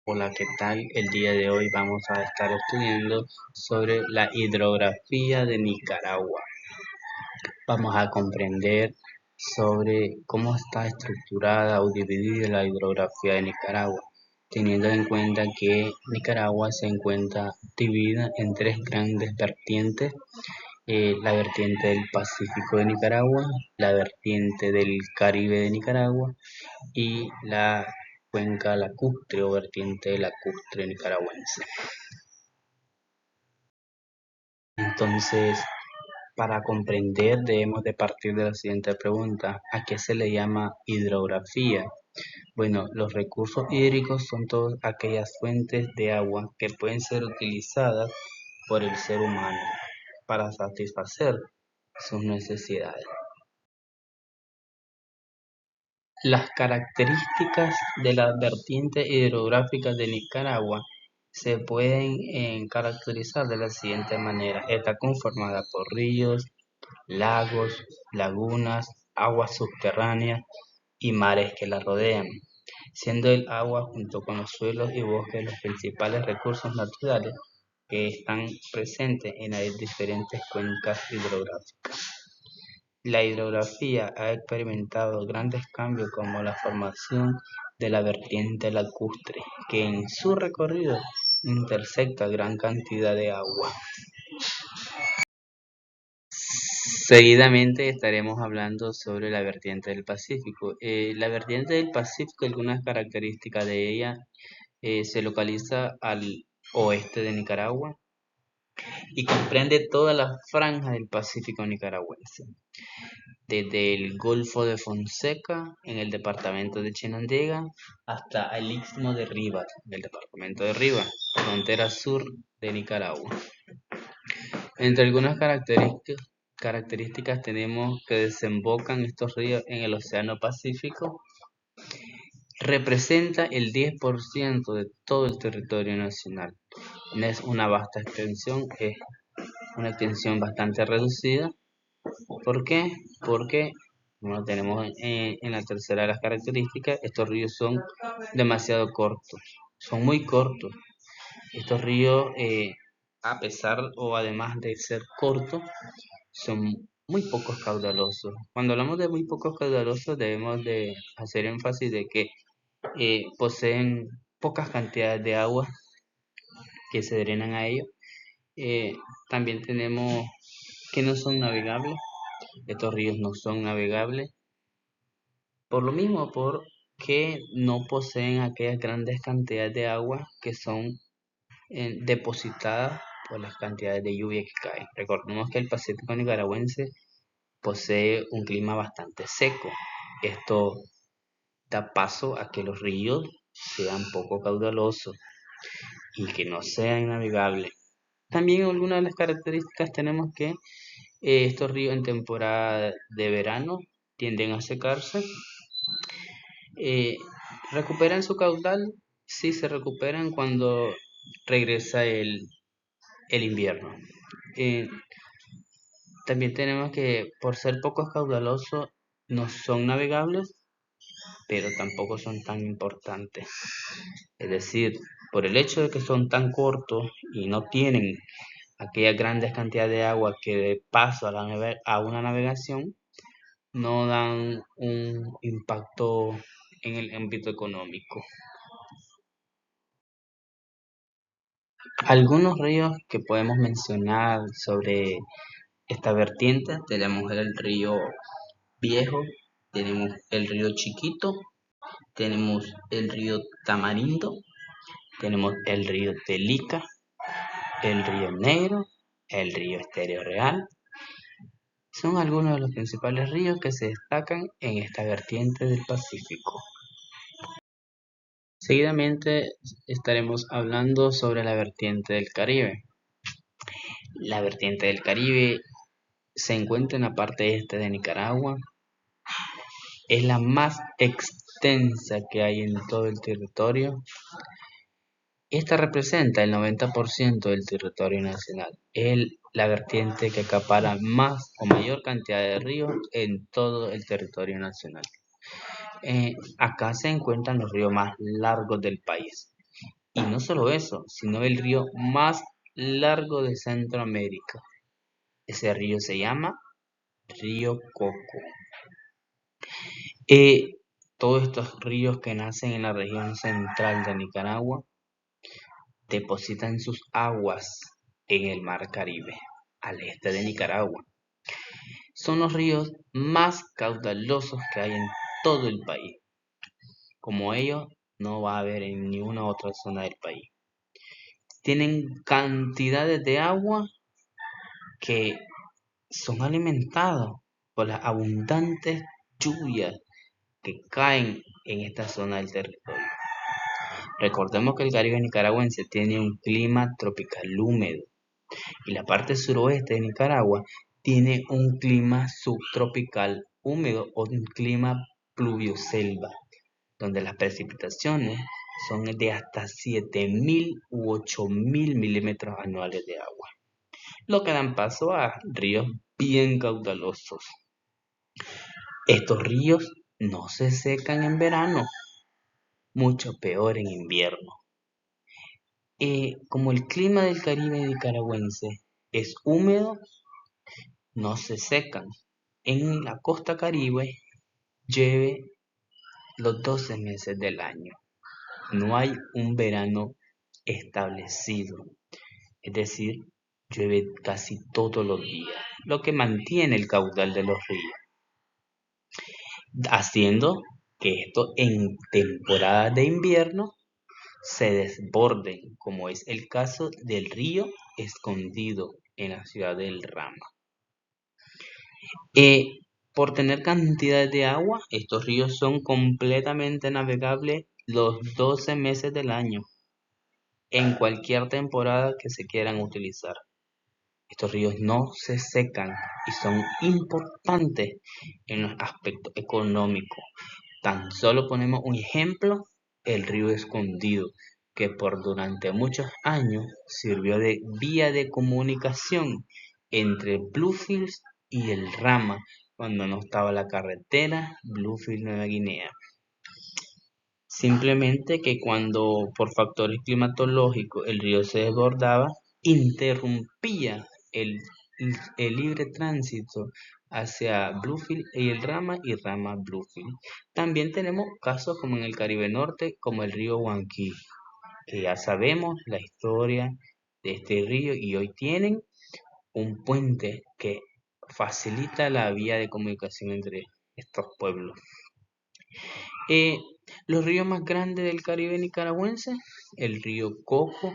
Hola, ¿qué tal? El día de hoy vamos a estar estudiando sobre la hidrografía de Nicaragua. Vamos a comprender sobre cómo está estructurada o dividida la hidrografía de Nicaragua, teniendo en cuenta que Nicaragua se encuentra dividida en tres grandes vertientes: la vertiente del Pacífico de Nicaragua, la vertiente del Caribe de Nicaragua y la cuenca lacustre o vertiente lacustre nicaragüense. Entonces, para comprender debemos de partir de la siguiente pregunta: ¿a qué se le llama hidrografía? Bueno, los recursos hídricos son todas aquellas fuentes de agua que pueden ser utilizadas por el ser humano para satisfacer sus necesidades. Las características de las vertientes hidrográficas de Nicaragua se pueden caracterizar de la siguiente manera. Está conformada por ríos, lagos, lagunas, aguas subterráneas y mares que la rodean, siendo el agua junto con los suelos y bosques los principales recursos naturales que están presentes en las diferentes cuencas hidrográficas. La hidrografía ha experimentado grandes cambios como la formación de la vertiente lacustre, que en su recorrido intersecta gran cantidad de agua. Seguidamente estaremos hablando sobre la vertiente del Pacífico. La vertiente del Pacífico, algunas características de ella, se localiza al oeste de Nicaragua y comprende toda la franja del Pacífico nicaragüense, desde el Golfo de Fonseca en el departamento de Chinandega hasta el Istmo de Rivas del departamento de Rivas, frontera sur de Nicaragua. Entre algunas características tenemos que desembocan estos ríos en el Océano Pacífico. Representa el 10% de todo el territorio nacional. No es una vasta extensión, es una extensión bastante reducida. ¿Por qué? Porque, como tenemos en la tercera de las características, estos ríos son demasiado cortos, son muy cortos. Estos ríos, a pesar o además de ser cortos, son muy pocos caudalosos. Cuando hablamos de muy pocos caudalosos, debemos de hacer énfasis de que poseen pocas cantidades de agua que se drenan a ellos. También tenemos que no son navegables. Estos ríos no son navegables. Por lo mismo, porque no poseen aquellas grandes cantidades de agua que son depositadas por las cantidades de lluvia que caen. Recordemos que el Pacífico nicaragüense posee un clima bastante seco. Esto da paso a que los ríos sean poco caudalosos y que no sean navegables. También algunas de las características tenemos que estos ríos en temporada de verano tienden a secarse. ¿Recuperan su caudal? Sí, se recuperan cuando regresa el invierno. También tenemos que, por ser pocos caudalosos, no son navegables, pero tampoco son tan importantes. Es decir, por el hecho de que son tan cortos y no tienen aquellas grandes cantidades de agua que de paso a una navegación, no dan un impacto en el ámbito económico. Algunos ríos que podemos mencionar sobre esta vertiente: tenemos el río Viejo, tenemos el río Chiquito, tenemos el río Tamarindo, tenemos el río Telica, el río Negro, el río Estéreo Real. Son algunos de los principales ríos que se destacan en esta vertiente del Pacífico. Seguidamente estaremos hablando sobre la vertiente del Caribe. La vertiente del Caribe se encuentra en la parte este de Nicaragua. Es la más extensa que hay en todo el territorio. Esta representa el 90% del territorio nacional. Es la vertiente que acapara más o mayor cantidad de ríos en todo el territorio nacional. Acá se encuentran los ríos más largos del país. Y no solo eso, sino el río más largo de Centroamérica. Ese río se llama Río Coco. Todos estos ríos que nacen en la región central de Nicaragua depositan sus aguas en el Mar Caribe, al este de Nicaragua. Son los ríos más caudalosos que hay en todo el país. Como ellos, no va a haber en ninguna otra zona del país. Tienen cantidades de agua que son alimentados por las abundantes lluvias que caen en esta zona del territorio. Recordemos que el Caribe nicaragüense tiene un clima tropical húmedo y la parte suroeste de Nicaragua tiene un clima subtropical húmedo o un clima pluvioselva, donde las precipitaciones son de hasta 7.000 u 8.000 milímetros anuales de agua, lo que dan paso a ríos bien caudalosos. Estos ríos no se secan en verano, mucho peor en invierno. Como el clima del Caribe nicaragüense es húmedo, no se secan. En la costa Caribe llueve los 12 meses del año. No hay un verano establecido, es decir, llueve casi todos los días, lo que mantiene el caudal de los ríos, haciendo que esto en temporada de invierno se desborden, como es el caso del río Escondido en la ciudad del Rama. Por tener cantidad de agua, estos ríos son completamente navegables los 12 meses del año, en cualquier temporada que se quieran utilizar. Estos ríos no se secan y son importantes en el aspecto económico. Tan solo ponemos un ejemplo, el río Escondido, que durante muchos años sirvió de vía de comunicación entre Bluefields y el Rama, cuando no estaba la carretera Bluefields-Nueva Guinea. Simplemente que cuando por factores climatológicos el río se desbordaba, interrumpía el libre tránsito hacia Bluefield y el Rama y Rama Bluefield. También tenemos casos como en el Caribe Norte, como el río Huanquí, que ya sabemos la historia de este río y hoy tienen un puente que facilita la vía de comunicación entre estos pueblos. Los ríos más grandes del Caribe nicaragüense, el río Coco,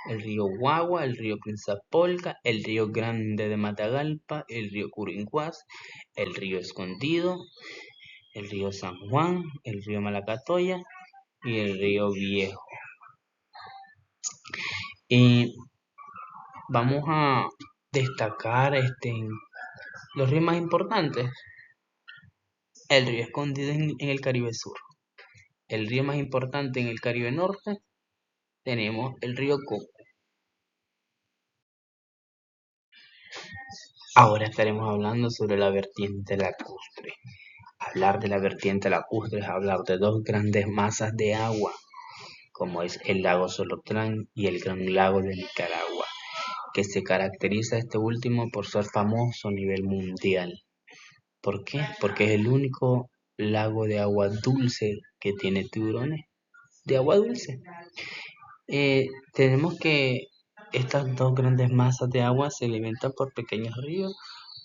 el río Guagua, el río Prinzapolca, el río Grande de Matagalpa, el río Curinguás, el río Escondido, el río San Juan, el río Malacatoya y el río Viejo. Vamos a destacar los ríos más importantes. El río Escondido en el Caribe Sur. El río más importante en el Caribe Norte tenemos el río Coco. Ahora estaremos hablando sobre la vertiente lacustre. Hablar de la vertiente lacustre es hablar de dos grandes masas de agua, como es el lago Solotlán y el Gran Lago de Nicaragua, que se caracteriza este último por ser famoso a nivel mundial. ¿Por qué? Porque es el único lago de agua dulce que tiene tiburones de agua dulce. Tenemos que estas dos grandes masas de agua se alimentan por pequeños ríos,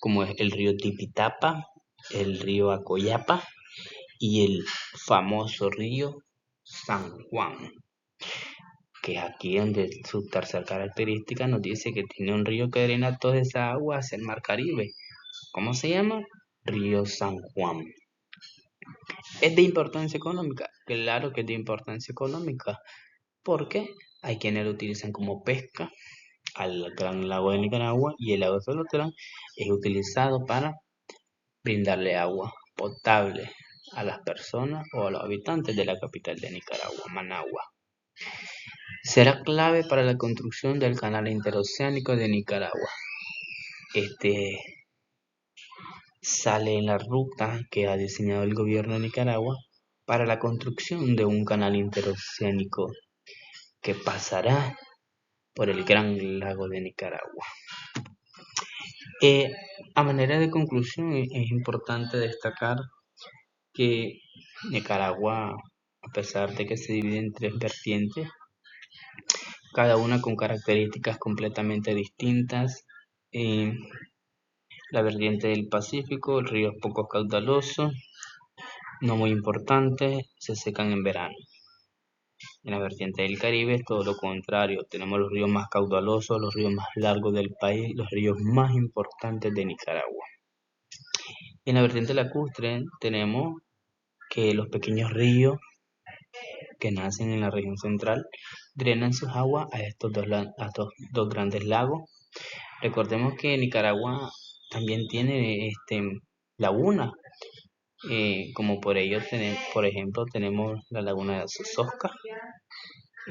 como es el río Tipitapa, el río Acoyapa y el famoso río San Juan, que es aquí donde su tercera característica nos dice que tiene un río que drena toda esa agua hacia el Mar Caribe. ¿Cómo se llama? Río San Juan. ¿Es de importancia económica? Claro que es de importancia económica, porque hay quienes lo utilizan como pesca al Gran Lago de Nicaragua y el lago de Solotlán es utilizado para brindarle agua potable a las personas o a los habitantes de la capital de Nicaragua, Managua. Será clave para la construcción del canal interoceánico de Nicaragua. Este sale en la ruta que ha diseñado el gobierno de Nicaragua para la construcción de un canal interoceánico que pasará por el Gran Lago de Nicaragua. A manera de conclusión, es importante destacar que Nicaragua, a pesar de que se divide en tres vertientes, cada una con características completamente distintas, la vertiente del Pacífico, el río es poco caudaloso, no muy importante, se secan en verano. En la vertiente del Caribe es todo lo contrario, tenemos los ríos más caudalosos, los ríos más largos del país, los ríos más importantes de Nicaragua. En la vertiente lacustre tenemos que los pequeños ríos que nacen en la región central drenan sus aguas a estos dos grandes lagos. Recordemos que Nicaragua también tiene lagunas, como por ejemplo tenemos la laguna de Sososca,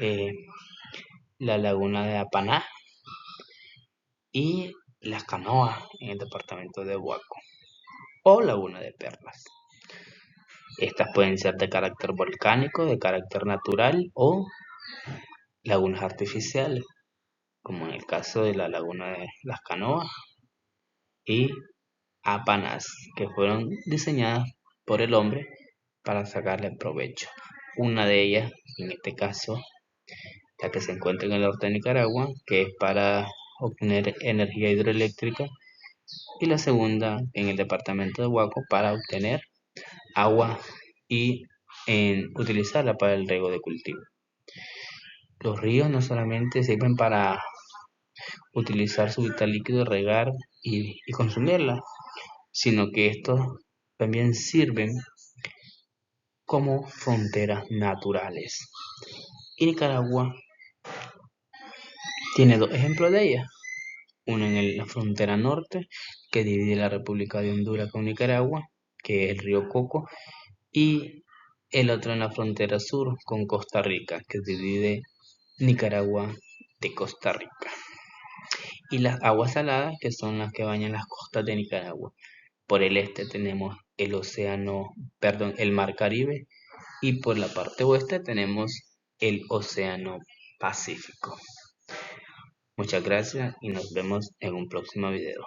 eh, la laguna de Apaná y las Canoas en el departamento de Huaco o laguna de Perlas. Estas pueden ser de carácter volcánico, de carácter natural o lagunas artificiales, como en el caso de la laguna de las Canoas y Apanás, que fueron diseñadas por el hombre para sacarle provecho. Una de ellas, en este caso, la que se encuentra en el norte de Nicaragua, que es para obtener energía hidroeléctrica, y la segunda en el departamento de Huaco para obtener agua y utilizarla para el riego de cultivo. Los ríos no solamente sirven para utilizar su vital líquido, regar y consumirla, sino que estos también sirven como fronteras naturales. Y Nicaragua tiene dos ejemplos de ellas. Uno en la frontera norte, que divide la República de Honduras con Nicaragua, que es el río Coco, y el otro en la frontera sur con Costa Rica, que divide Nicaragua de Costa Rica. Y las aguas saladas, que son las que bañan las costas de Nicaragua. Por el este tenemos el mar Caribe, y por la parte oeste tenemos el océano Pacífico. Muchas gracias y nos vemos en un próximo video.